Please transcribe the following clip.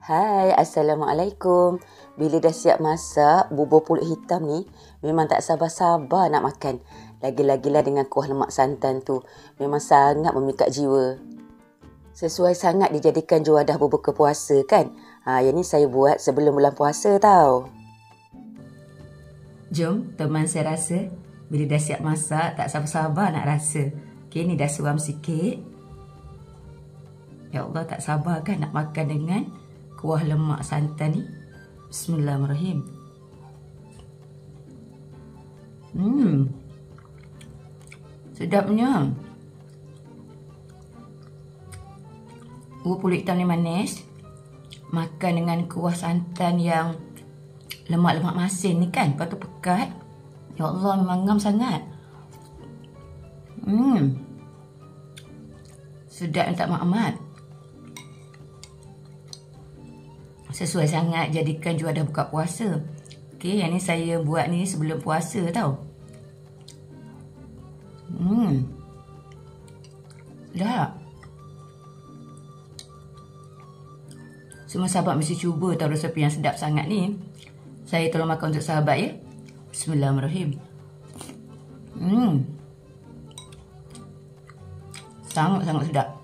Hai, Assalamualaikum. Bila dah siap masak, bubur pulut hitam ni memang tak sabar-sabar nak makan. Lagi-lagilah dengan kuah lemak santan tu. Memang sangat memikat jiwa. Sesuai sangat dijadikan juadah berbuka puasa kan? Yang ni saya buat sebelum bulan puasa tau. Jom, teman saya rasa. Bila dah siap masak, tak sabar-sabar nak rasa. Okey, ni dah suam sikit. Ya Allah, tak sabar kan nak makan dengan kuah lemak santan ni. Bismillahirrahmanirrahim. Sedapnya. Bubur pulut hitam ni manis. Makan dengan kuah santan yang lemak-lemak masin ni kan. Lepas tu pekat. Ya Allah, memang ngam sangat. Sedap yang tak mak-mat. Sesuai sangat jadikan juadah buka puasa. Okey, yang ni saya buat ni sebelum puasa tau. Sedap. Semua sahabat mesti cuba tahu resepi yang sedap sangat ni. Saya tolong makan untuk sahabat ya. Bismillahirrahmanirrahim. Sangat-sangat sedap.